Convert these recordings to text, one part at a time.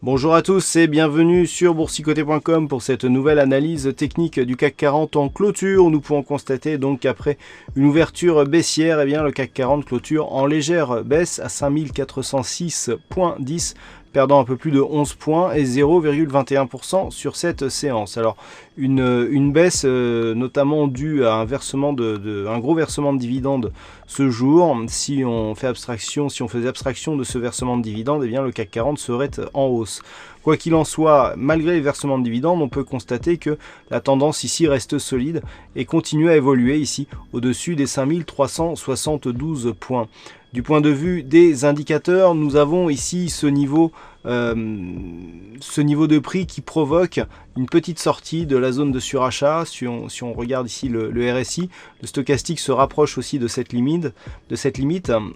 Bonjour à tous et bienvenue sur boursicoté.com pour cette nouvelle analyse technique du CAC 40 en clôture. Nous pouvons constater donc qu'après une ouverture baissière, eh bien, le CAC 40 clôture en légère baisse à 5406,10, perdant un peu plus de 11 points et 0,21% sur cette séance. Alors une baisse notamment due à un gros versement de dividendes ce jour. Si on faisait abstraction de ce versement de dividendes, eh bien le CAC 40 serait en hausse. Quoi qu'il en soit, malgré les versements de dividendes, on peut constater que la tendance ici reste solide et continue à évoluer ici au-dessus des 5372 points. Du point de vue des indicateurs, nous avons ici ce niveau de prix qui provoque une petite sortie de la zone de surachat. Si on regarde ici le RSI, le stochastique se rapproche aussi de cette limite.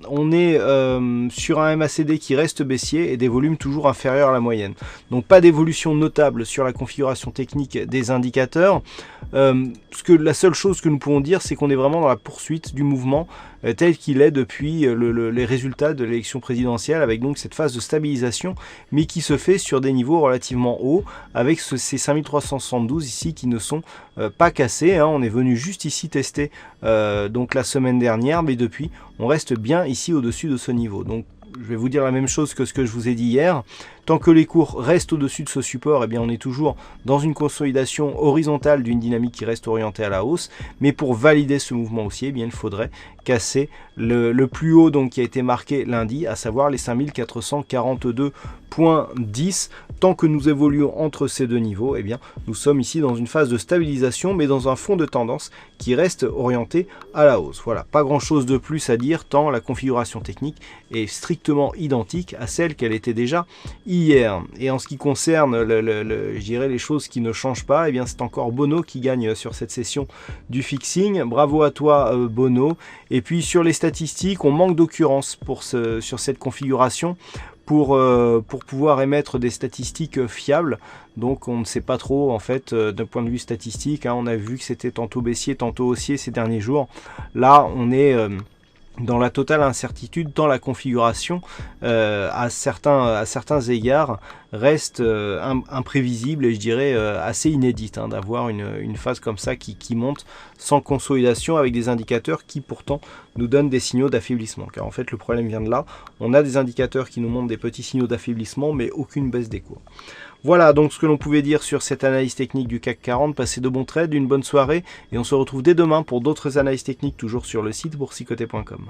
On est sur un MACD qui reste baissier et des volumes toujours inférieurs à la moyenne. Donc pas d'évolution notable sur la configuration technique des indicateurs. La seule chose que nous pouvons dire, c'est qu'on est vraiment dans la poursuite du mouvement tel qu'il est depuis les résultats de l'élection présidentielle, avec donc cette phase de stabilisation, mais qui se fait sur des niveaux relativement hauts, avec ces 5372 ici qui ne sont pas cassés. On est venu juste ici tester donc la semaine dernière, mais depuis on reste bien ici au-dessus de ce niveau. Donc je vais vous dire la même chose que ce que je vous ai dit hier. Tant que les cours restent au-dessus de ce support, eh bien on est toujours dans une consolidation horizontale d'une dynamique qui reste orientée à la hausse. Mais pour valider ce mouvement haussier, eh bien il faudrait casser le plus haut donc, qui a été marqué lundi, à savoir les 5442,10. Tant que nous évoluons entre ces deux niveaux, eh bien nous sommes ici dans une phase de stabilisation, mais dans un fond de tendance qui reste orienté à la hausse. Voilà, pas grand-chose de plus à dire, tant la configuration technique est strictement identique à celle qu'elle était déjà hier. Et en ce qui concerne je dirais les choses qui ne changent pas, eh bien c'est encore Bono qui gagne sur cette session du fixing. Bravo à toi Bono. Et puis sur les statistiques, on manque d'occurrence sur cette configuration pour pouvoir émettre des statistiques fiables. Donc on ne sait pas trop en fait d'un point de vue statistique. On a vu que c'était tantôt baissier, tantôt haussier ces derniers jours. Là on est dans la totale incertitude, tant la configuration à certains égards reste imprévisible et je dirais assez inédite, d'avoir une phase comme ça qui monte sans consolidation, avec des indicateurs qui pourtant nous donnent des signaux d'affaiblissement. Car en fait le problème vient de là, on a des indicateurs qui nous montrent des petits signaux d'affaiblissement mais aucune baisse des cours. Voilà donc ce que l'on pouvait dire sur cette analyse technique du CAC 40. Passez de bons trades, une bonne soirée et on se retrouve dès demain pour d'autres analyses techniques toujours sur le site boursicoté.com.